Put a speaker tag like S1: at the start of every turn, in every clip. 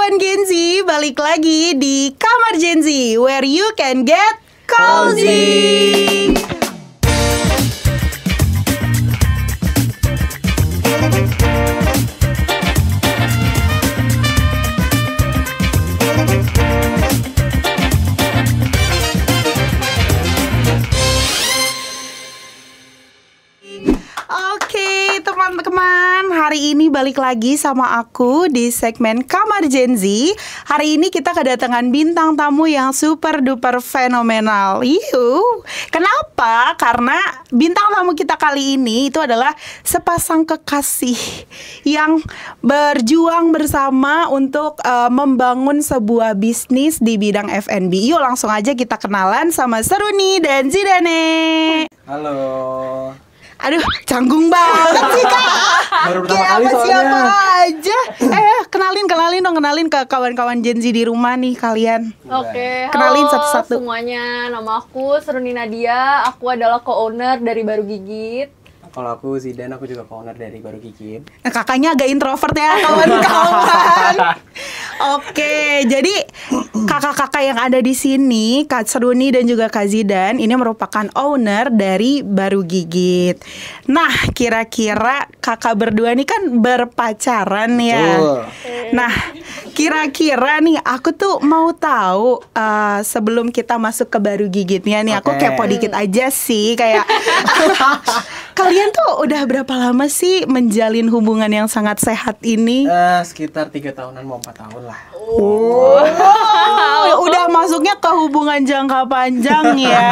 S1: kawan Gen Z, balik lagi di Kamar Gen Z, where you can get cozy. Oke, teman-teman, hari ini balik lagi sama aku di segmen Kamar Gen Z. Hari ini kita kedatangan bintang tamu yang super duper fenomenal. Kenapa? Karena bintang tamu kita kali ini itu adalah sepasang kekasih yang berjuang bersama untuk membangun sebuah bisnis di bidang F&B. Yuk langsung aja kita kenalan sama Seruni dan Zidane.
S2: Halo.
S1: Aduh, canggung banget sih Kak.
S2: Baru pertama kali soalnya.
S1: Siapa aja. Kenalin ke kawan-kawan Gen Z di rumah nih kalian.
S3: Oke,
S1: Kenalin
S3: halo
S1: satu-satu.
S3: semuanya. Nama aku Seruni Nadia. Aku adalah co-owner dari Baru Gigit.
S2: Kalau aku Zidane, aku juga co-owner dari Baru Gigit.
S1: Nah, kakaknya agak introvert ya kawan-kawan. Oke, jadi kakak-kakak yang ada di sini, Kak Seruni dan juga Kak Zidan, ini merupakan owner dari Baru Gigit. Nah, kira-kira kakak berdua nih kan berpacaran ya.
S2: Betul.
S1: Nah, kira-kira nih aku tuh mau tahu sebelum kita masuk ke Baru Gigitnya nih, aku
S2: Oke.
S1: kepo dikit aja sih kayak kalian tuh udah berapa lama sih menjalin hubungan yang sangat sehat ini?
S2: Sekitar 3 tahunan mau 4 tahun lah.
S1: Udah masuknya ke hubungan jangka panjang ya.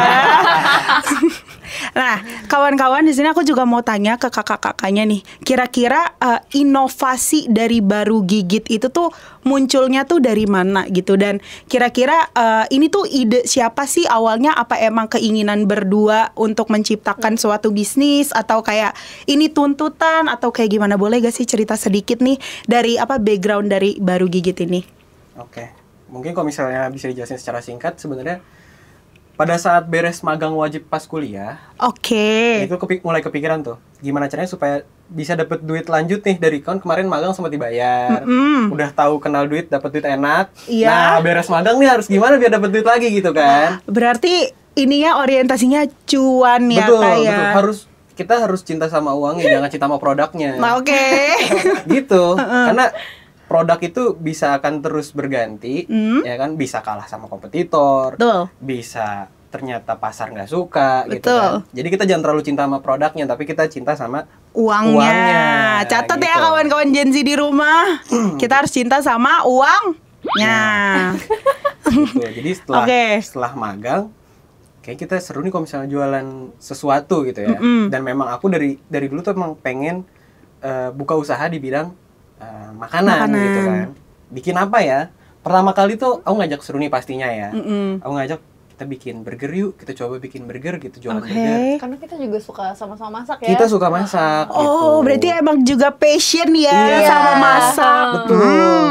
S1: Nah, kawan-kawan di sini aku juga mau tanya ke kakak-kakaknya nih. Kira-kira inovasi dari Baru Gigit itu tuh munculnya tuh dari mana gitu, dan kira-kira ini tuh ide siapa sih awalnya? Apa emang keinginan berdua untuk menciptakan suatu bisnis, atau kayak ini tuntutan, atau kayak gimana? Boleh gak sih cerita sedikit nih dari background dari Baru Gigit ini?
S2: Oke. Mungkin kalau misalnya bisa dijelasin secara singkat, sebenarnya pada saat beres magang wajib pas kuliah,
S1: Oke.
S2: itu mulai kepikiran tuh, gimana caranya supaya bisa dapet duit lanjut nih dari kemarin magang sempat dibayar, udah tahu kenal duit, dapet duit enak.
S1: Iya.
S2: Nah, beres magang nih harus gimana biar dapet duit lagi gitu kan?
S1: Berarti ininya orientasinya cuan ya,
S2: Betul,
S1: Kak, ya?
S2: betul. Kita harus cinta sama uangnya, jangan cinta sama produknya.
S1: Nah, oke.
S2: Gitu. Karena produk itu bisa akan terus berganti, ya kan? Bisa kalah sama kompetitor,
S1: Betul.
S2: bisa ternyata pasar nggak suka, gitu
S1: Betul.
S2: kan? Jadi kita jangan terlalu cinta sama produknya, tapi kita cinta sama
S1: Uangnya.
S2: Uangnya,
S1: Catat ya
S2: gitu.
S1: kawan-kawan Gen Z di rumah. Kita harus cinta sama uangnya.
S2: gitu. Jadi
S1: Oke.
S2: setelah magang, kayak kita seru nih kalau misalnya jualan sesuatu gitu ya. Dan memang aku dari dulu tuh emang pengen buka usaha di bidang makanan gitu kan. Bikin apa ya? Pertama kali tuh aku ngajak seru nih pastinya ya. Aku ngajak kita bikin burger yuk, kita coba bikin burger gitu, jualan burger.
S3: Karena kita juga suka sama-sama masak ya.
S2: Kita suka masak gitu.
S1: Oh, berarti emang juga passion ya
S2: Iya.
S1: sama masak.
S2: Betul.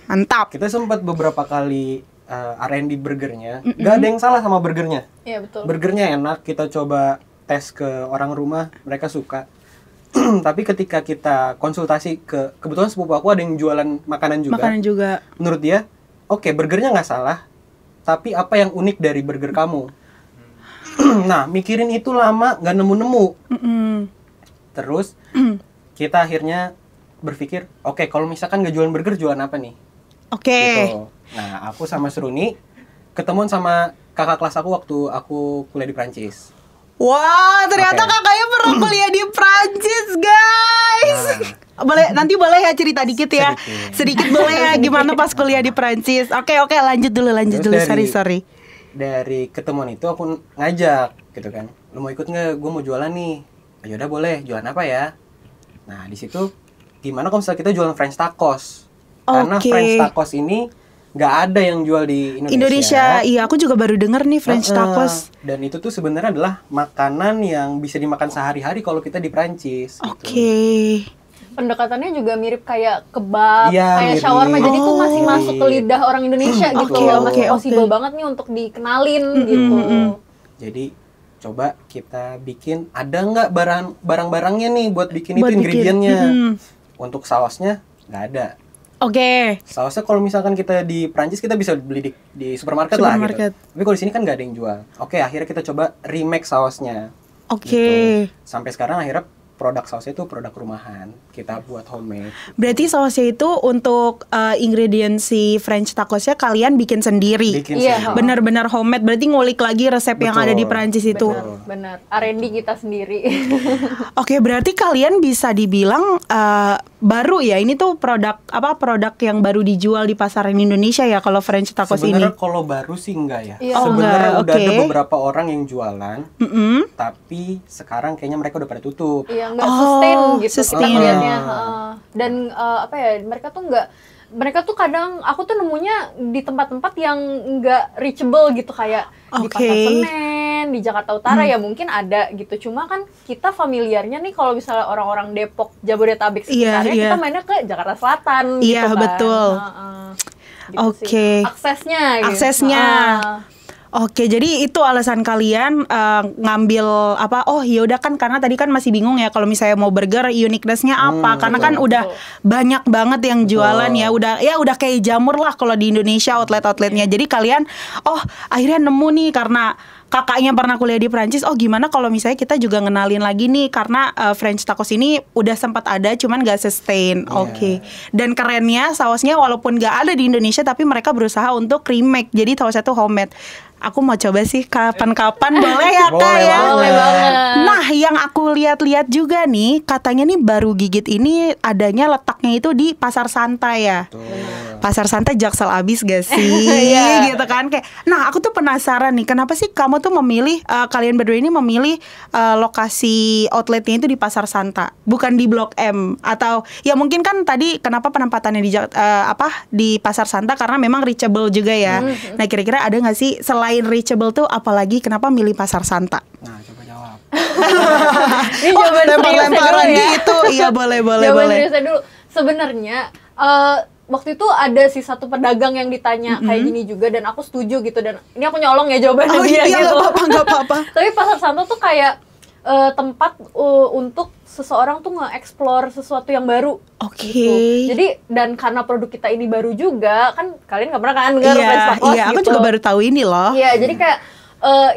S1: Mantap.
S2: Kita sempat beberapa kali R&D burgernya. Gak ada yang salah sama burgernya.
S3: Iya, betul.
S2: Burgernya enak, kita coba tes ke orang rumah, mereka suka. Tapi ketika kita konsultasi kebetulan sepupu aku ada yang jualan makanan juga. Menurut dia, oke, burgernya nggak salah, tapi apa yang unik dari burger kamu? Nah, mikirin itu lama, nggak nemu-nemu. Terus kita akhirnya berpikir, oke, kalau misalkan nggak jualan burger, jualan apa nih?
S1: Oke.
S2: Gitu. Nah, aku sama Seruni ketemuan sama kakak kelas aku waktu aku kuliah di Prancis.
S1: Wah, ternyata
S2: Oke.
S1: kakaknya pernah kuliah di Prancis, guys. Nanti boleh ya cerita dikit ya. Sedikit boleh ya gimana pas kuliah di Prancis. Oke, lanjut dulu.
S2: Terus
S1: Sorry.
S2: Dari ketemuan itu aku ngajak gitu kan. Lu mau ikut nggak? Gue mau jualan nih. Ya udah boleh. Jualan apa ya? Nah, di situ gimana kalau misalnya kita jualan French tacos? Karena
S1: Oke.
S2: French tacos ini nggak ada yang jual di Indonesia.
S1: Iya, aku juga baru denger nih French tacos.
S2: Dan itu tuh sebenarnya adalah makanan yang bisa dimakan sehari-hari kalau kita di Prancis.
S1: Oke.
S3: Pendekatannya juga mirip kayak kebab,
S2: Iya,
S3: kayak
S2: mirip.
S3: shawarma. Jadi tuh masih
S2: Oh.
S3: masuk ke lidah orang Indonesia gitu
S2: Oke,
S3: loh.
S2: oke,
S3: Masih possible
S1: oke.
S3: banget nih untuk dikenalin gitu.
S2: Jadi coba kita bikin, ada nggak barang-barangnya nih buat bikin
S1: Buat
S2: itu
S1: bikin.
S2: ingredientnya. Untuk sausnya nggak ada.
S1: Oke.
S2: Sausnya kalau misalkan kita di Prancis kita bisa beli di supermarket lah gitu. Tapi kalau di sini kan nggak ada yang jual. Oke, akhirnya kita coba remake sausnya.
S1: Oke.
S2: Gitu. Sampai sekarang akhirnya produk sausnya itu produk rumahan. Kita buat homemade.
S1: Berarti sausnya itu untuk ingredient si French tacosnya kalian bikin sendiri. Benar-benar homemade. Berarti ngulik lagi resep yang ada di Perancis itu.
S3: Benar. R&D kita sendiri.
S1: Oke, berarti kalian bisa dibilang baru ya. Ini tuh produk yang baru dijual di pasaran Indonesia ya kalau French tacos ini.
S2: Sebenarnya kalau baru sih enggak ya. Sebenarnya udah ada beberapa orang yang jualan. Tapi sekarang kayaknya mereka udah pada tutup.
S3: Nggak sustain gitu kita lihatnya. Dan apa ya, mereka tuh kadang aku tuh nemunya di tempat-tempat yang nggak reachable gitu, kayak di Pasar Senen, di Jakarta Utara ya mungkin ada gitu. Cuma kan kita familiarnya nih kalau misalnya orang-orang Depok, Jabodetabek sekitarnya, kita mainnya ke Jakarta Selatan gitu kan.
S1: Betul.
S3: Gitu sih. Aksesnya.
S1: Oke, jadi itu alasan kalian ngambil apa? Oh, ya udah kan, karena tadi kan masih bingung ya kalau misalnya mau burger uniqueness-nya apa? Karena kan udah banyak banget yang jualan ya. Udah kayak jamur lah kalau di Indonesia outlet-outletnya. Jadi kalian akhirnya nemu nih karena kakaknya pernah kuliah di Prancis. Oh, gimana kalau misalnya kita juga ngenalin lagi nih, karena French tacos ini udah sempat ada cuman gak sustain. Oke. Dan kerennya sausnya walaupun gak ada di Indonesia tapi mereka berusaha untuk remake. Jadi sausnya tuh homemade. Aku mau coba sih kapan-kapan, boleh ya Kak ya?
S3: Boleh banget.
S1: Nah, yang aku lihat-lihat juga nih, katanya nih Baru Gigit ini adanya letaknya itu di Pasar Santa ya. Pasar Santa Jaksel abis gak sih? Gitu kan kayak. Nah, aku tuh penasaran nih, kenapa sih kamu tuh memilih kalian berdua ini memilih lokasi outletnya itu di Pasar Santa, bukan di Blok M? Atau ya mungkin kan tadi kenapa penempatannya di Pasar Santa karena memang reachable juga ya. Nah, kira-kira ada nggak sih selain reachable tuh, apalagi kenapa milih Pasar Santa?
S2: Nah, coba jawab.
S3: Ini jawaban
S1: lempar-lemparan
S3: ya.
S1: gitu. Iya, boleh.
S3: Seriusnya dulu. Sebenarnya waktu itu ada sih satu pedagang yang ditanya kayak gini juga, dan aku setuju gitu, dan ini aku nyolong ya jawabannya dia gitu.
S1: Nggak apa-apa.
S3: Tapi Pasar Santa tuh kayak tempat untuk seseorang tuh nge-explore sesuatu yang baru. Gitu. Jadi, dan karena produk kita ini baru juga, kan kalian nggak pernah kan French tacos
S1: gitu. Aku juga baru tahu ini loh.
S3: Iya, jadi kayak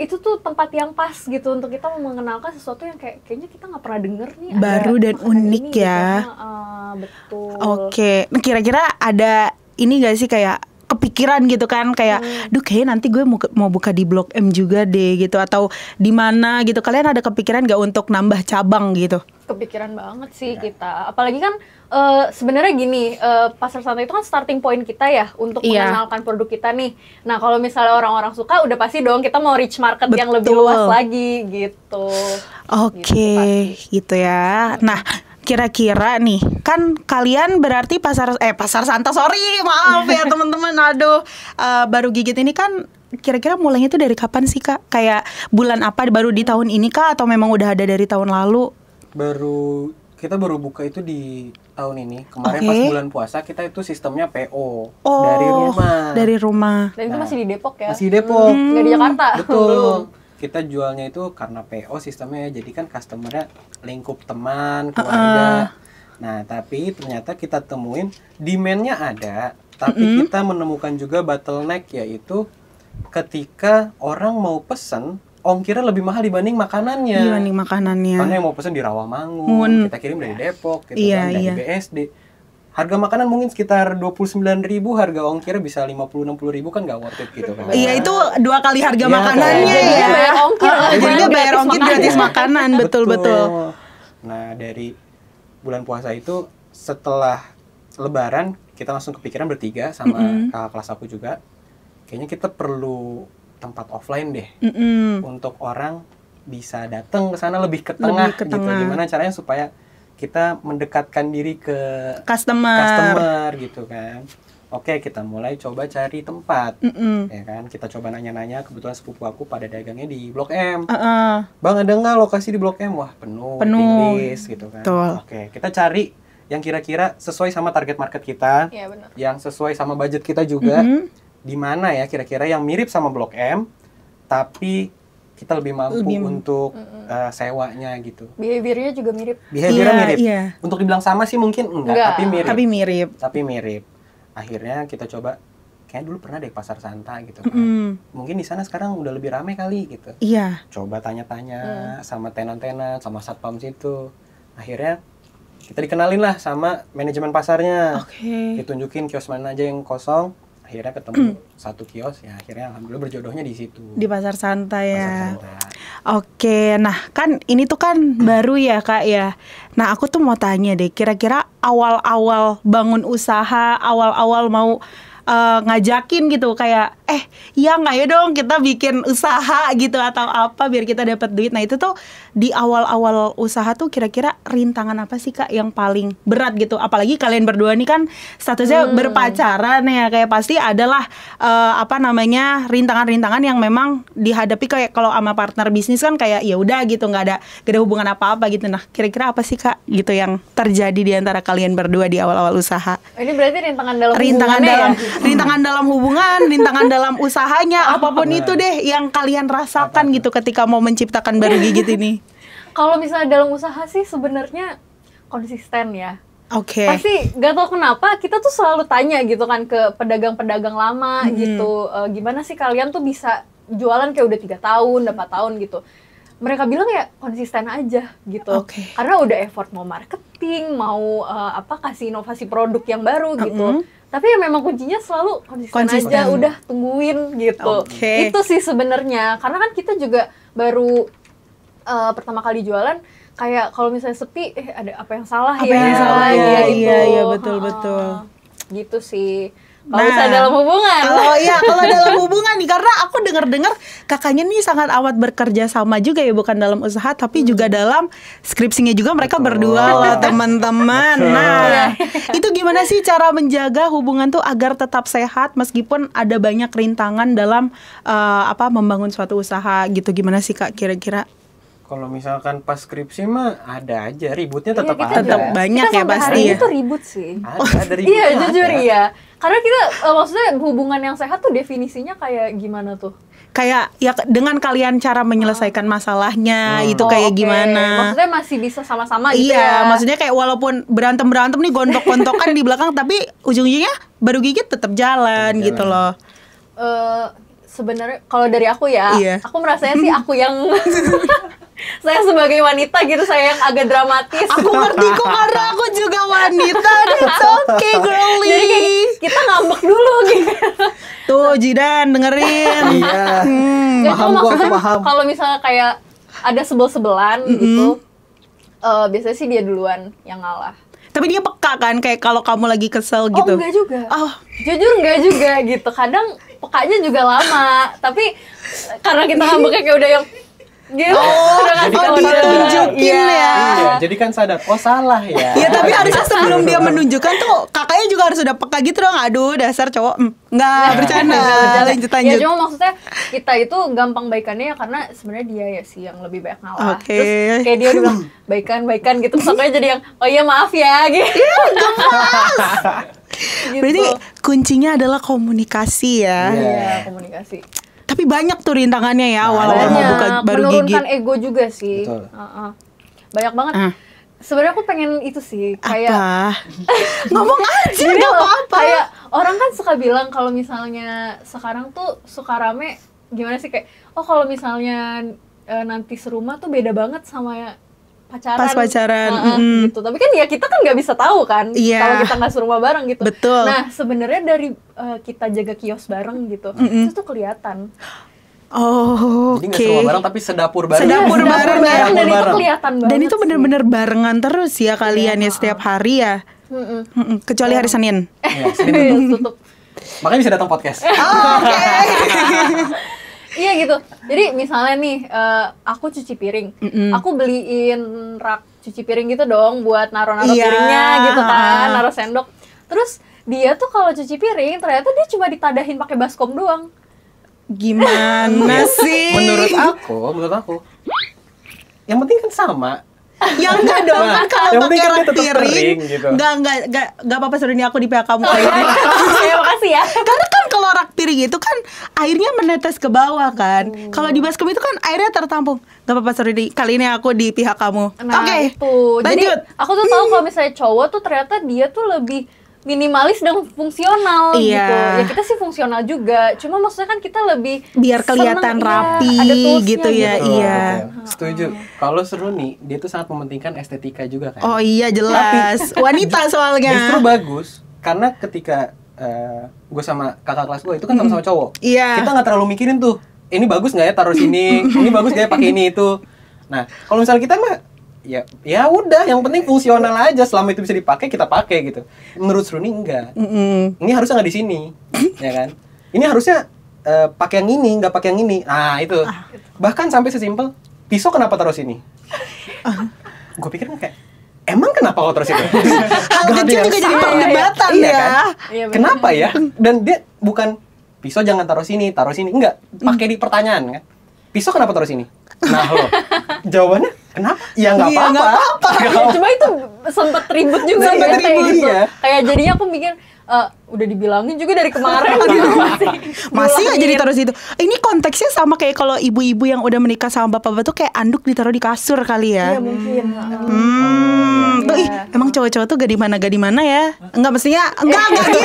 S3: itu tuh tempat yang pas gitu untuk kita mengenalkan sesuatu yang kayaknya kita nggak pernah denger nih.
S1: Baru dan unik
S3: ini,
S1: ya.
S3: Gitu. Betul.
S1: Oke. Nah, kira-kira ada ini gak sih kayak kepikiran gitu kan kayak kayaknya nanti gue mau buka di Blok M juga deh gitu, atau di mana gitu. Kalian ada kepikiran gak untuk nambah cabang gitu?
S3: Kepikiran banget sih kita. Apalagi kan sebenarnya gini, Pasar Santa itu kan starting point kita ya untuk mengenalkan produk kita nih. Nah, kalau misalnya orang-orang suka, udah pasti dong kita mau reach market yang lebih luas lagi gitu.
S1: Oke, gitu ya. Nah, kira-kira nih, kan kalian berarti Pasar Santa, maaf ya teman-teman, Baru Gigit ini kan kira-kira mulainya itu dari kapan sih Kak? Kayak bulan apa, baru di tahun ini Kak, atau memang udah ada dari tahun lalu?
S2: Kita baru buka itu di tahun ini. Kemarin pas bulan puasa kita itu sistemnya PO dari rumah.
S3: Dan itu masih di Depok ya?
S2: Masih di Depok.
S3: Nggak di Jakarta?
S2: Betul. Kita jualnya itu karena PO sistemnya ya, jadi kan customernya lingkup teman, keluarga. Nah, tapi ternyata kita temuin demand-nya ada, tapi kita menemukan juga bottleneck, yaitu ketika orang mau pesen, ongkirnya lebih mahal dibanding makanannya. Karena yang mau pesen di Rawamangun, kita kirim dari Depok, gitu kan, dari BSD. Harga makanan mungkin sekitar 29.000, harga ongkirnya bisa 50-60.000, kan nggak worth it gitu kan.
S1: Iya, itu 2 kali harga makanannya
S3: ya. Jadi bayar ongkir.
S1: Jadi bayar ongkir gratis makanan, betul.
S2: Nah, dari bulan puasa itu setelah Lebaran kita langsung kepikiran bertiga sama kakak kelas aku juga, kayaknya kita perlu tempat offline deh untuk orang bisa datang ke sana lebih ke tengah gitu. Gimana caranya supaya kita mendekatkan diri ke customer gitu kan. Oke, kita mulai coba cari tempat, ya kan. Kita coba nanya-nanya, kebetulan sepupu aku pada dagangnya di Blok M. Bang, ada nggak lokasi di Blok M? Wah, penuh. List gitu kan. Oke, kita cari yang kira-kira sesuai sama target market kita, yang sesuai sama budget kita juga. Di mana ya kira-kira yang mirip sama Blok M, tapi kita lebih mampu untuk sewanya gitu.
S3: Behaviornya juga mirip.
S2: Behaviornya mirip. Untuk dibilang sama sih mungkin enggak, tapi mirip.
S1: Tapi mirip.
S2: Akhirnya kita coba, kayaknya dulu pernah deh pasar Santa gitu kan. Mungkin di sana sekarang udah lebih ramai kali gitu.
S1: Iya.
S2: Coba tanya-tanya sama tenan-tenan, sama satpam situ. Akhirnya kita dikenalin lah sama manajemen pasarnya. Ditunjukin kios mana aja yang kosong. Akhirnya ketemu satu kios, ya akhirnya alhamdulillah berjodohnya di situ.
S1: Di pasar Santa ya.
S2: Pasar Santa.
S1: Oke, nah kan ini tuh kan baru ya Kak ya. Nah aku tuh mau tanya deh, kira-kira awal-awal bangun usaha, awal-awal mau ngajakin gitu kayak ya nggak ya dong kita bikin usaha gitu atau apa biar kita dapat duit. Nah itu tuh di awal-awal usaha tuh kira-kira rintangan apa sih Kak yang paling berat gitu? Apalagi kalian berdua nih kan statusnya berpacaran ya, kayak pasti adalah rintangan-rintangan yang memang dihadapi kayak kalau sama partner bisnis kan kayak ya udah gitu nggak ada hubungan apa-apa gitu. Nah kira-kira apa sih Kak gitu yang terjadi di antara kalian berdua di awal-awal usaha?
S3: Ini berarti rintangan dalam hubungannya ya?
S1: Rintangan dalam hubungan, rintangan dalam usahanya, apapun itu deh yang kalian rasakan gitu ketika mau menciptakan Baru Gigit ini.
S3: Kalau misalnya dalam usaha sih sebenarnya konsisten ya. Pasti gak tau kenapa kita tuh selalu tanya gitu kan ke pedagang-pedagang lama gitu, gimana sih kalian tuh bisa jualan kayak udah 3 tahun, 4 tahun gitu. Mereka bilang ya konsisten aja gitu. Karena udah effort mau marketing, mau kasih inovasi produk yang baru gitu. Tapi ya memang kuncinya selalu konsisten aja, udah tungguin gitu. Itu sih sebenarnya. Karena kan kita juga baru pertama kali jualan, kayak kalau misalnya sepi, ada apa yang salah
S1: Iya, betul.
S3: Gitu sih. Kalau misalnya dalam hubungan.
S1: Kalau dalam hubungan nih, karena aku dengar kakaknya nih sangat amat bekerja sama juga ya, bukan dalam usaha tapi juga dalam skripsinya juga mereka berdua loh teman-teman. Nah, itu gimana sih cara menjaga hubungan tuh agar tetap sehat meskipun ada banyak rintangan dalam membangun suatu usaha gitu? Gimana sih Kak kira-kira?
S2: Kalau misalkan pas skripsi mah ada aja ributnya, tetap ada.
S1: Tetap banyak
S3: kita
S1: ya pasti.
S3: Hari ini tuh ribut sih.
S2: Ada ributnya.
S3: Iya jujur ya. Karena kita maksudnya hubungan yang sehat tuh definisinya kayak gimana tuh?
S1: Kayak ya dengan kalian cara menyelesaikan masalahnya itu kayak gimana?
S3: Maksudnya masih bisa sama-sama gitu ya?
S1: Iya, maksudnya kayak walaupun berantem nih gontok-gontokan di belakang, tapi ujung-ujungnya Baru Gigit tetap jalan gitu loh.
S3: Sebenarnya kalau dari aku ya, aku merasanya sih aku yang saya sebagai wanita gitu, saya yang agak dramatis.
S1: Aku ngerti kok karena aku juga wanita. It's okay girly.
S3: Jadi kayak kita ngambek dulu gitu.
S1: Tuh Jidan dengerin.
S2: Iya. Paham.
S3: Kalau misalnya kayak ada sebel-sebelan gitu, biasanya sih dia duluan yang ngalah.
S1: Tapi dia peka kan kayak kalau kamu lagi kesel gitu?
S3: Oh enggak juga. Jujur enggak juga gitu. Kadang pekanya juga lama. Tapi karena kita ngambeknya kayak udah yang gitu.
S1: Dia tunjukin ya.
S2: Iya, jadi kan sadar, salah ya.
S1: Ya tapi harusnya sebelum dia menunjukkan tuh kakaknya juga harus udah peka gitu dong. Aduh dasar cowok. Enggak bercanda. Lanjut.
S3: Ya cuma maksudnya kita itu gampang baikannya ya karena sebenarnya dia ya sih yang lebih banyak ngalah. Terus kayak dia udah bilang baikan gitu. Makanya jadi yang oh iya maaf ya gitu.
S1: Gitu. Berarti kuncinya adalah komunikasi ya.
S3: Iya, komunikasi.
S1: Tapi banyak tuh rintangannya ya awal-awal mau buka Baru Gigit.
S3: Menurunkan ego juga sih. Banyak banget. Sebenarnya aku pengen itu sih kayak
S1: ngomong aja nggak apa-apa.
S3: Kayak orang kan suka bilang kalau misalnya sekarang tuh suka rame gimana sih kayak kalau misalnya nanti serumah tuh beda banget sama
S1: pas pacaran
S3: gitu. Tapi kan ya kita kan nggak bisa tahu kan kalau kita nggak serumah bareng gitu.
S1: Betul.
S3: Nah sebenarnya dari kita jaga kios bareng gitu itu tuh kelihatan.
S2: Jadi nggak serumah bareng tapi sedapur bareng.
S1: Sedapur bareng ya.
S3: Dan itu kelihatan banget.
S1: Dan itu benar-benar barengan terus ya kalian ya setiap hari ya. Kecuali hari Senin.
S2: Senin tutup. Makanya bisa datang podcast.
S3: Iya gitu. Jadi misalnya nih, aku cuci piring, aku beliin rak cuci piring gitu dong buat naruh-naruh piringnya gitu kan, naruh sendok. Terus dia tuh kalau cuci piring ternyata dia cuma ditadahin pakai baskom doang.
S1: Gimana sih?
S2: Menurut aku, yang penting kan sama.
S1: Ya enggak dong, kan kalau pakai rak piring
S2: gitu.
S1: Enggak apa-apa suruh ini aku di pihak kamu kayak
S3: ini. Ya makasih ya.
S1: Karena kan kalau rak piring itu kan airnya menetes ke bawah kan. Kalau di baskom itu kan airnya tertampung. Enggak apa-apa suruh ini. Kali ini aku di pihak kamu.
S3: Nah,
S1: Oke.
S3: Jadi aku tuh tahu kalau misalnya cowok tuh ternyata dia tuh lebih minimalis dan fungsional gitu. Ya kita sih fungsional juga. Cuma maksudnya kan kita lebih
S1: biar kelihatan rapi gitu ya.
S2: Betul,
S1: iya.
S2: Setuju. Kalau seru nih, dia tuh sangat mementingkan estetika juga kan.
S1: Oh iya jelas. Wanita soalnya.
S2: Justru bagus karena ketika gue sama kakak kelas gue itu kan sama-sama cowok.
S1: Iya.
S2: Kita nggak terlalu mikirin tuh. Ini bagus nggak ya taruh sini? Ini bagus nggak ya pakai ini itu? Nah, kalau misalnya kita mah ya udah, yang penting fungsional aja, selama itu bisa dipakai kita pakai gitu. Menurut Sruni enggak. Ini harusnya nggak di sini, ya kan? Ini harusnya pakai yang ini, nggak pakai yang ini. Nah itu. Bahkan sampai sesimpel pisau kenapa taruh sini? Gue pikir kayak emang kenapa kau taruh situ?
S1: Hal kecil juga jadi perdebatan
S2: iya,
S1: ya.
S2: Kan?
S3: Iya,
S2: Kenapa ya? Dan dia bukan pisau jangan taruh sini, enggak. Pakai di pertanyaan kan. Pisau kenapa taruh sini? Nah lo, jawabannya kenapa? Ya nggak apa-apa.
S3: Cuma itu sempat ribut juga ya kayak gitu. Kayak jadinya aku mikir udah dibilangin juga dari kemarin.
S1: Masih nggak jadi taruh situ. Ini konteksnya sama kayak kalau ibu-ibu yang udah menikah sama bapak-bapak tuh kayak anduk ditaruh di kasur kali ya.
S3: Iya mungkin.
S1: Tuh emang cowok-cowok tuh gak di mana ya? Enggak mestinya enggak gitu.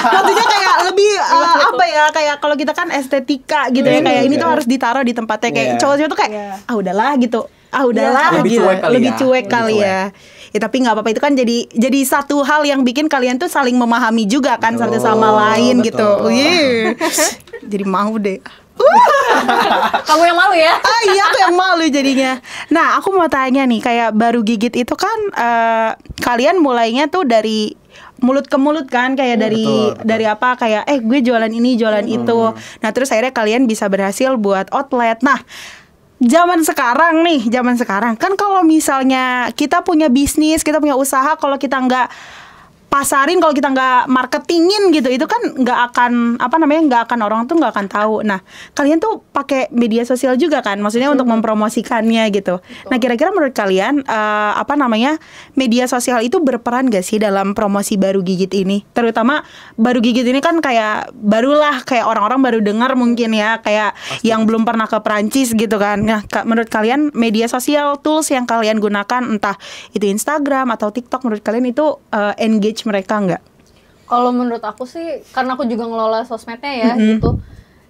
S1: Maksudnya kayak lebih apa ya? Kayak kalau kita kan estetika gitu ya, kayak ini tuh harus ditaruh di tempatnya, kayak cowok-cowok tuh kayak udahlah gitu. Lebih cuek kali ya. Ya tapi nggak apa-apa, itu kan jadi satu hal yang bikin kalian tuh saling memahami juga kan satu sama lain gitu. Jadi mau deh.
S3: Kamu yang malu ya?
S1: Iya, aku yang malu jadinya. Nah, aku mau tanya nih, kayak baru gigit itu kan kalian mulainya tuh dari mulut ke mulut kan, kayak dari apa, kayak gue jualan ini jualan itu. Nah terus akhirnya kalian bisa berhasil buat outlet. Nah zaman sekarang kan kalau misalnya kita punya bisnis, kita punya usaha, kalau kita nggak pasarin, kalau kita nggak marketingin gitu, itu kan nggak akan orang tuh nggak akan tahu. Nah kalian tuh pakai media sosial juga kan, maksudnya untuk mempromosikannya gitu. Nah kira-kira menurut kalian media sosial itu berperan gak sih dalam promosi baru gigit ini? Terutama baru gigit ini kan kayak barulah, kayak orang-orang baru dengar mungkin ya, kayak yang belum pernah ke Perancis gitu kan. Nah menurut kalian media sosial, tools yang kalian gunakan, entah itu Instagram atau TikTok, menurut kalian itu engage mereka nggak?
S3: Kalau menurut aku sih, karena aku juga ngelola sosmednya ya gitu,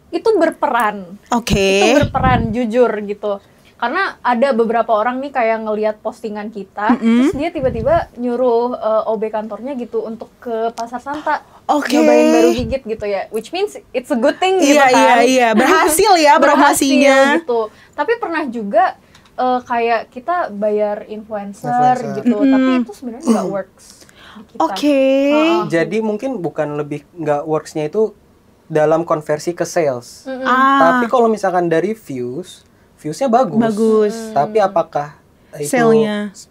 S3: itu berperan. Itu berperan jujur gitu. Karena ada beberapa orang nih kayak ngelihat postingan kita, terus dia tiba-tiba nyuruh OB kantornya gitu untuk ke Pasar Santa, nyobain baru gigit gitu ya, which means it's a good thing gitu kan.
S1: Iya, berhasil ya promosinya
S3: gitu. Tapi pernah juga kayak kita bayar influencer gitu, tapi itu sebenarnya nggak works.
S2: Jadi mungkin bukan lebih nggak worksnya itu dalam konversi ke sales. Tapi kalau misalkan dari viewsnya bagus. Tapi apakah itu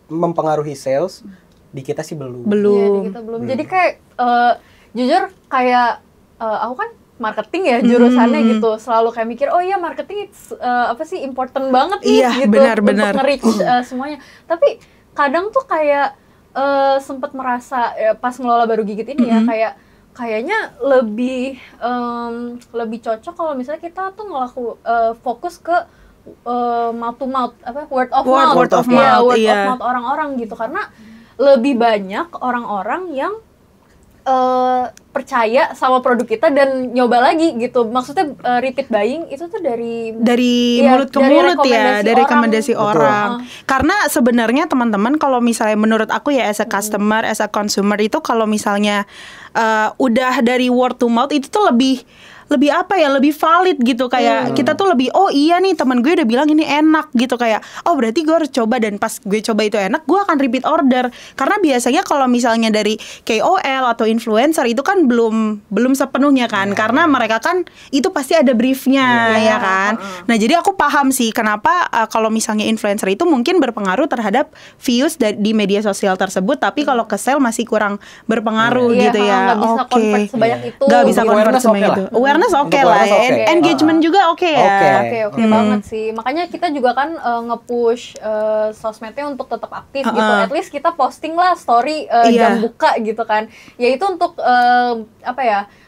S2: mempengaruhi sales? Di kita sih belum.
S3: Iya, di kita belum. Jadi kayak jujur kayak aku kan marketing ya jurusannya gitu, selalu kayak mikir marketing important banget nih gitu untuk nge-reach semuanya. Tapi kadang tuh kayak sempat merasa pas ngelola baru gigit ini ya, kayaknya lebih cocok kalau misalnya kita tuh fokus ke mouth to mouth, word of mouth orang-orang gitu, karena lebih banyak orang-orang yang percaya sama produk kita dan nyoba lagi gitu. Maksudnya repeat buying itu tuh dari
S1: mulut ke mulut ya, dari rekomendasi orang. Karena sebenarnya teman-teman, kalau misalnya menurut aku ya, as a customer, as a consumer, itu kalau misalnya udah dari word to mouth itu tuh lebih lebih valid gitu, kayak kita tuh lebih iya nih teman gue udah bilang ini enak gitu, kayak berarti gue harus coba, dan pas gue coba itu enak, gue akan repeat order. Karena biasanya kalau misalnya dari KOL atau influencer itu kan belum sepenuhnya kan, karena mereka kan itu pasti ada briefnya ya kan. Nah jadi aku paham sih kenapa kalau misalnya influencer itu mungkin berpengaruh terhadap views di media sosial tersebut, tapi kalau ke sale masih kurang berpengaruh gitu ya.
S3: Nggak bisa convert sebanyak itu.
S1: Nggak bisa convert sebanyak itu. Awareness lah ya. Engagement juga ya.
S3: Oke banget sih. Makanya kita juga kan nge-push sosmednya untuk tetap aktif gitu. At least kita posting lah story jam buka gitu kan. Ya itu untuk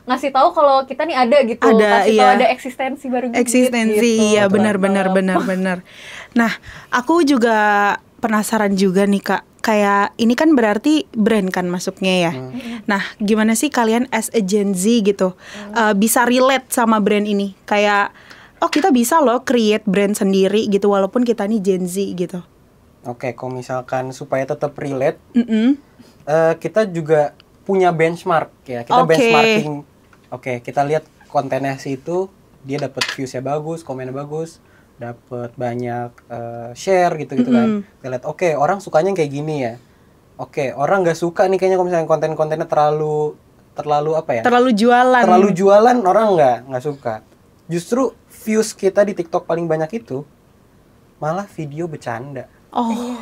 S3: ngasih tahu kalau kita nih ada gitu. Kasih tahu ada eksistensi baru gitu.
S1: Iya benar. Nah, aku juga penasaran juga nih Kak. kayak ini kan berarti brand kan masuknya ya. Nah, gimana sih kalian as a Gen Z gitu bisa relate sama brand ini? Kayak oh kita bisa loh create brand sendiri gitu walaupun kita nih Gen Z gitu.
S2: Oke, kalau misalkan supaya tetap relate, kita juga punya benchmark ya. Kita benchmarking. Oke, kita lihat kontennya si itu, dia dapat viewsnya bagus, komennya bagus, dapat banyak share gitu-gitu kan. Kita lihat, oke, orang sukanya kayak gini ya. Oke, orang nggak suka nih kayaknya kalau misalnya konten-kontennya terlalu apa ya?
S1: Terlalu jualan.
S2: Terlalu jualan, orang nggak suka. Justru views kita di TikTok paling banyak itu malah video bercanda.
S1: Oh.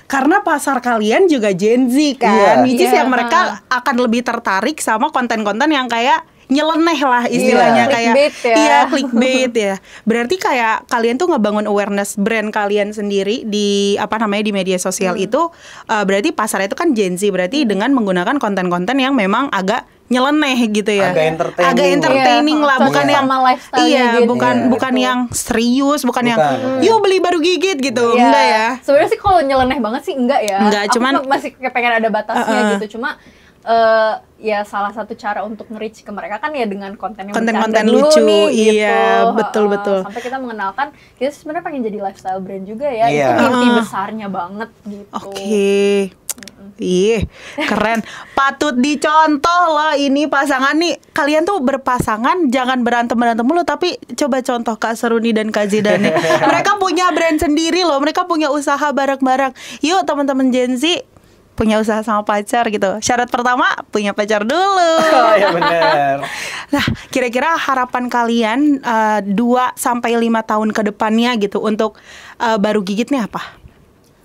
S1: Karena pasar kalian juga Gen Z kan, which is yang mereka akan lebih tertarik sama konten-konten yang kayak nyeleneh lah istilahnya, kayak clickbait ya. Berarti kayak kalian tuh ngebangun awareness brand kalian sendiri di di media sosial itu, berarti pasar itu kan Gen Z, berarti dengan menggunakan konten-konten yang memang agak nyeleneh gitu ya, agak entertaining lah, bukan yang gitu. bukan yang serius, bukan yang yuk beli baru gigit gitu, enggak ya.
S3: Sebenarnya sih kalau nyeleneh banget sih enggak ya. Aku cuman masih pengen ada batasnya gitu, cuma ya salah satu cara untuk nge-reach ke mereka kan ya dengan konten yang
S1: lucu
S3: nih,
S1: iya
S3: gitu.
S1: betul
S3: Sampai kita mengenalkan kita sebenarnya pengen jadi lifestyle brand juga ya. Itu mimpi besarnya banget gitu.
S1: Oke. Ih, keren. Patut dicontoh loh ini pasangan nih. Kalian tuh berpasangan jangan berantem-berantem mulu, tapi coba contoh Kak Seruni dan Kak Zidane. Mereka punya brand sendiri loh, mereka punya usaha bareng-bareng. Yuk teman-teman Gen Z punya usaha sama pacar gitu. Syarat pertama punya pacar dulu.
S2: Oh ya benar.
S1: Nah, kira-kira harapan kalian 2 sampai 5 tahun ke depannya gitu untuk baru gigit nih apa?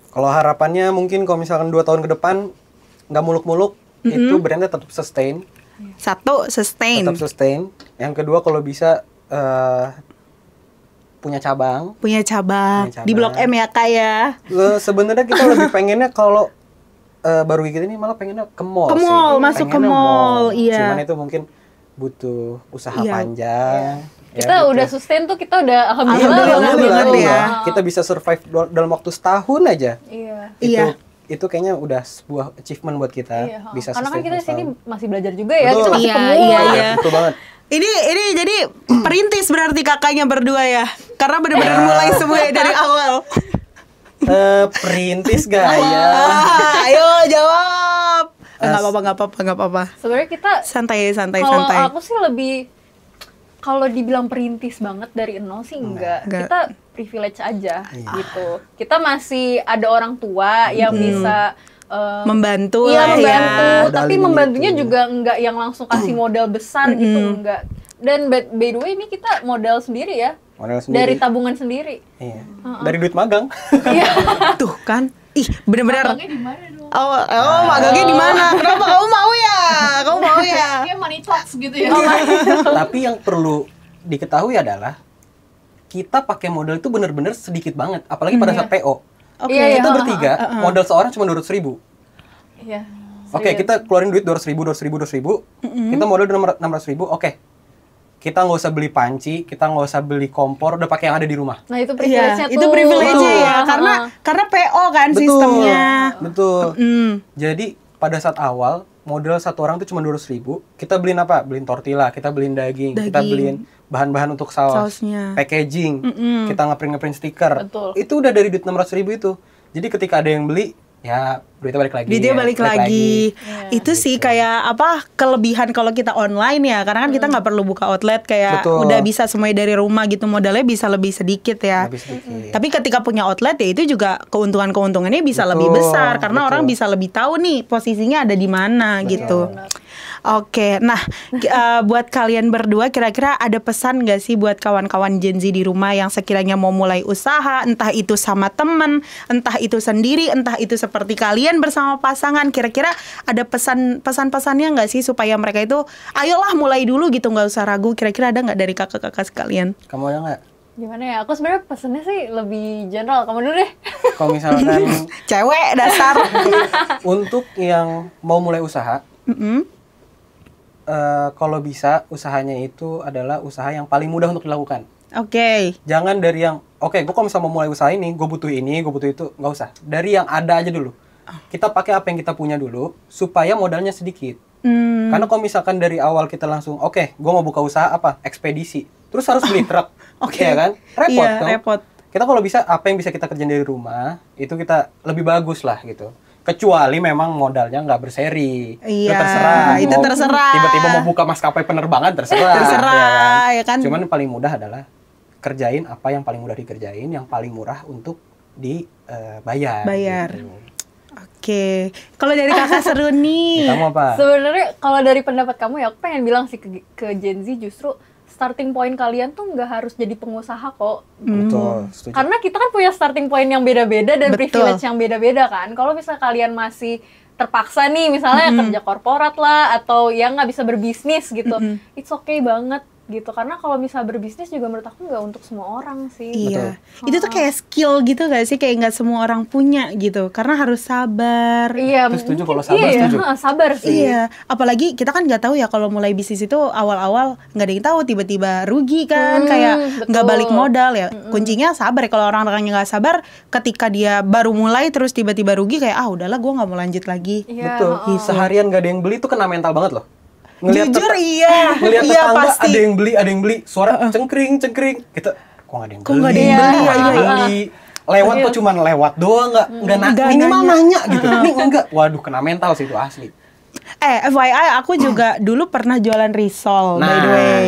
S2: Kalau harapannya mungkin kalau misalkan 2 tahun ke depan nggak muluk-muluk, itu brandnya tetap sustain.
S1: Satu, sustain.
S2: Tetap sustain. Yang kedua kalau bisa punya cabang.
S1: Punya cabang. Di Blok M ya Kak ya.
S2: Sebenarnya kita lebih pengennya kalau baru gigit ini malah pengennya ke mall
S1: sih. Masuk ke mall. Iya.
S2: Cuman itu mungkin butuh usaha panjang.
S3: Kita gitu. Udah sustain tuh, kita udah alhamdulillah
S2: ya. Kita bisa survive dalam waktu setahun aja.
S3: Iya.
S2: Itu kayaknya udah sebuah achievement buat kita. Bisa
S3: karena kan kita di sini
S2: setahun.
S3: masih belajar juga ya.
S2: Betul.
S3: Kita masih pemula.
S1: Iya.
S2: Betul banget.
S1: Ini jadi perintis berarti kakaknya berdua ya. Karena benar-benar mulai semua dari awal.
S2: Perintis gak ya?
S1: Ayo jawab. Nggak apa-apa.
S3: Sebenarnya kita
S1: santai.
S3: Kalau aku sih lebih, kalau dibilang perintis banget dari nol sih enggak. Kita privilege aja gitu. Kita masih ada orang tua yang bisa
S1: membantu
S3: tapi membantunya juga enggak yang langsung kasih modal besar gitu, enggak. Dan by the way ini kita modal sendiri ya. Dari tabungan sendiri.
S2: Iya. Dari duit magang.
S3: Iya.
S1: Tuh kan. Ih, bener-bener.
S3: Magangnya di mana dong?
S1: Magangnya di mana? Kenapa kamu mau ya?
S3: Kayak money talks gitu ya.
S2: Tapi yang perlu diketahui adalah kita pakai modal itu benar-benar sedikit banget, apalagi pada saat PO. Kita bertiga, modal seorang cuma 200.000.
S3: Iya.
S2: Oke, kita keluarin duit 200.000. Kita modal 600.000. Oke. Kita nggak usah beli panci, kita nggak usah beli kompor, udah pakai yang ada di rumah.
S3: Nah itu privilege-nya tuh.
S1: Itu privilege-nya ya, karena PO kan sistemnya.
S2: Betul. Jadi pada saat awal modal satu orang tuh cuma 200.000. Kita beliin apa? Beliin tortilla, kita beliin daging. Kita beliin bahan-bahan untuk sausnya, packaging, kita ngeprint stiker.
S3: Betul.
S2: Itu udah dari duit 600.000 itu. Jadi ketika ada yang beli, ya duitnya balik lagi.
S1: Balik lagi. Itu
S2: gitu.
S1: sih kayak kelebihan kalau kita online ya, karena kan kita nggak perlu buka outlet, kayak udah bisa semuanya dari rumah gitu, modalnya bisa lebih sedikit ya. Tapi ketika punya outlet ya itu juga keuntungannya bisa lebih besar, karena orang bisa lebih tahu nih posisinya ada di mana gitu. Oke, nah buat kalian berdua kira-kira ada pesan gak sih buat kawan-kawan Gen Z di rumah yang sekiranya mau mulai usaha, entah itu sama temen, entah itu sendiri, entah itu seperti kalian bersama pasangan, kira-kira ada pesan-pesannya gak sih supaya mereka itu ayolah mulai dulu gitu, gak usah ragu. Kira-kira ada gak dari kakak-kakak sekalian?
S2: Kamu ada gak?
S3: Gimana ya? Aku sebenarnya pesannya sih lebih general. Kamu dulu deh.
S2: Kalau misalkan
S1: cewek dasar.
S2: Untuk yang mau mulai usaha, kalau bisa usahanya itu adalah usaha yang paling mudah untuk dilakukan.
S1: Oke.
S2: Jangan dari yang oke, gue kalau misalnya mau mulai usaha ini, gue butuh itu, nggak usah. Dari yang ada aja dulu. Kita pakai apa yang kita punya dulu, supaya modalnya sedikit. Karena kalau misalkan dari awal kita langsung, oke, gue mau buka usaha apa? Ekspedisi. Terus harus beli truk, ya kan? Repot
S1: Iya,
S2: dong.
S1: repot.
S2: Kita kalau bisa, apa yang bisa kita kerjain dari rumah, itu kita lebih bagus lah gitu. Kecuali memang modalnya nggak berseri.
S1: Iya,
S2: itu
S1: itu terserah.
S2: Tiba-tiba mau buka maskapai penerbangan, terserah.
S1: Terserah, ya kan?
S2: Cuman yang paling mudah adalah kerjain apa yang paling mudah dikerjain, yang paling murah untuk dibayar.
S1: Bayar.
S2: Gitu.
S1: Oke, kalau dari kakak seru nih.
S2: Kamu apa?
S3: Sebenarnya kalau dari pendapat kamu ya, aku pengen bilang sih ke Gen Z, justru starting point kalian tuh nggak harus jadi pengusaha kok.
S2: Betul, setuju.
S3: Karena kita kan punya starting point yang beda-beda dan
S1: Betul.
S3: privilege yang beda-beda kan. Kalau misalnya kalian masih terpaksa nih, misalnya kerja korporat lah, atau yang nggak bisa berbisnis gitu, it's okay banget gitu. Karena kalau misalnya berbisnis juga menurut aku nggak untuk semua orang sih.
S1: Iya, itu tuh kayak skill gitu gak sih? Kayak nggak semua orang punya gitu. Karena harus sabar.
S3: Iya,
S2: Terus setuju kalau
S3: mungkin-
S2: sabar,
S3: iya,
S2: setuju.
S3: sabar sih.
S1: Iya, apalagi kita kan nggak tahu ya kalau mulai bisnis itu awal-awal nggak ada yang tahu, tiba-tiba rugi kan, kayak nggak
S3: betul.
S1: balik modal ya. Kuncinya sabar ya. Kalau orang-orangnya nggak sabar, ketika dia baru mulai terus tiba-tiba rugi, kayak udahlah gue nggak mau lanjut lagi.
S3: Iya,
S2: Betul. Seharian gak ada yang beli tuh kena mental banget loh.
S1: Jujur iya,
S2: ngelihat
S1: iya
S2: tetangga
S1: pasti.
S2: ada yang beli, suara cengkring. Kita kok nggak ada yang
S1: Kok
S2: beli?
S1: nggak ada yang beli?
S2: Kok nggak ada yang
S1: Iya.
S2: beli? Lewat tuh cuman lewat doang, nggak minimal nanya gitu. Nih enggak, waduh kena mental sih itu asli.
S1: FYI aku juga dulu pernah jualan risol by the
S2: Nah.
S1: way.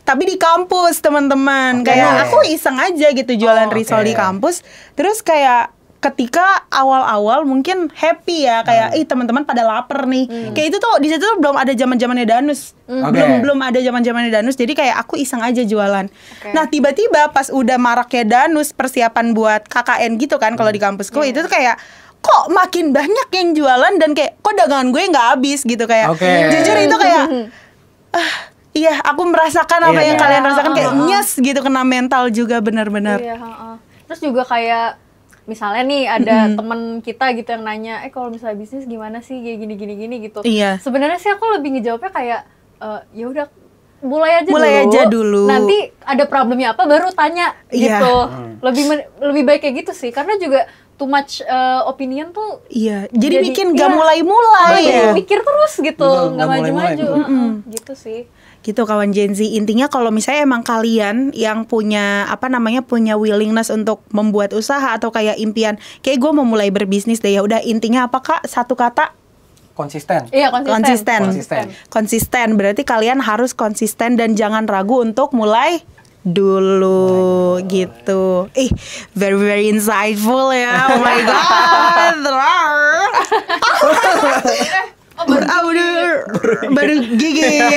S1: Tapi di kampus teman-teman,
S2: Oke.
S1: kayak aku iseng aja gitu jualan risol
S2: oke.
S1: di kampus. Terus kayak ketika awal-awal mungkin happy ya, kayak teman-teman pada lapar nih. Kayak itu tuh di situ tuh belum ada zaman-zamannya Danus.
S2: Oke.
S1: Belum ada zaman-zamannya Danus. Jadi kayak aku iseng aja jualan. Nah, tiba-tiba pas udah maraknya Danus, persiapan buat KKN gitu kan kalau di kampusku, itu tuh kayak kok makin banyak yang jualan dan kayak kok dagangan gue nggak habis gitu kayak.
S2: Oke.
S1: Jujur itu kayak iya, aku merasakan apa
S2: Iya,
S1: yang
S2: iya.
S1: kalian rasakan, kayak nyes gitu, kena mental juga benar-benar.
S3: Iya, terus juga kayak misalnya nih ada temen kita gitu yang nanya, kalau misalnya bisnis gimana sih, kayak gini gitu.
S1: Iya.
S3: Sebenarnya sih aku lebih ngejawabnya kayak ya udah mulai
S1: aja dulu.
S3: Nanti ada problemnya apa baru tanya
S1: Iya.
S3: gitu. Lebih baik kayak gitu sih, karena juga too much opinion tuh.
S1: Iya, jadi bikin
S3: iya,
S1: gak mulai-mulai ya.
S3: mikir terus gitu,
S2: Betul,
S3: nggak
S2: nggak mulai-mulai,
S3: maju-maju. Gitu sih.
S1: Gitu kawan Gen Z. Intinya kalau misalnya emang kalian yang punya punya willingness untuk membuat usaha atau kayak impian, kayak gue mau mulai berbisnis deh, ya udah, intinya apa Kak? Satu kata,
S2: Konsisten.
S3: Iya, konsisten.
S1: konsisten. Berarti kalian harus konsisten dan jangan ragu untuk mulai dulu gitu. Very very insightful ya. Oh my god. Baru gigit.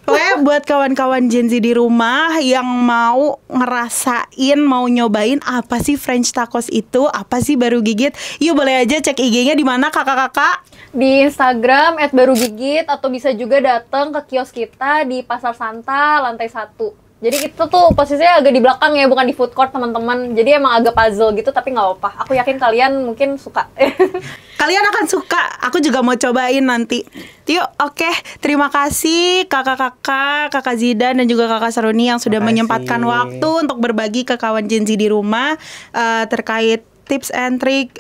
S1: Pokoknya buat kawan-kawan Gen Z di rumah yang mau ngerasain, mau nyobain apa sih French tacos itu, apa sih baru gigit, yuk boleh aja cek IG-nya di mana kakak-kakak?
S3: Di Instagram @barugigit, atau bisa juga datang ke kios kita di Pasar Santa lantai 1. Jadi itu tuh posisinya agak di belakang ya, bukan di food court teman-teman. Jadi emang agak puzzle gitu, tapi nggak apa-apa. Aku yakin kalian mungkin suka.
S1: Kalian akan suka, aku juga mau cobain nanti. Yuk, oke. Terima kasih kakak Zidan dan juga kakak Saruni yang sudah
S2: Makasih.
S1: menyempatkan waktu untuk berbagi ke kawan Gen Z di rumah terkait tips and trick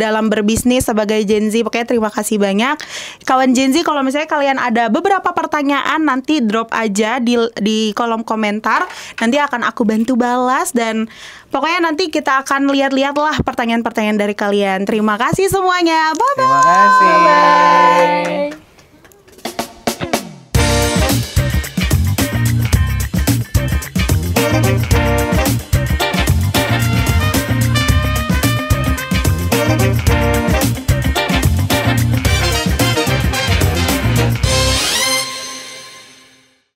S1: dalam berbisnis sebagai Gen Z. Pokoknya terima kasih banyak kawan Gen Z. Kalau misalnya kalian ada beberapa pertanyaan, nanti drop aja di kolom komentar. Nanti akan aku bantu balas, dan pokoknya nanti kita akan lihat-lihat lah pertanyaan-pertanyaan dari kalian. Terima kasih semuanya. Bye bye.
S2: Terima kasih.
S3: Bye.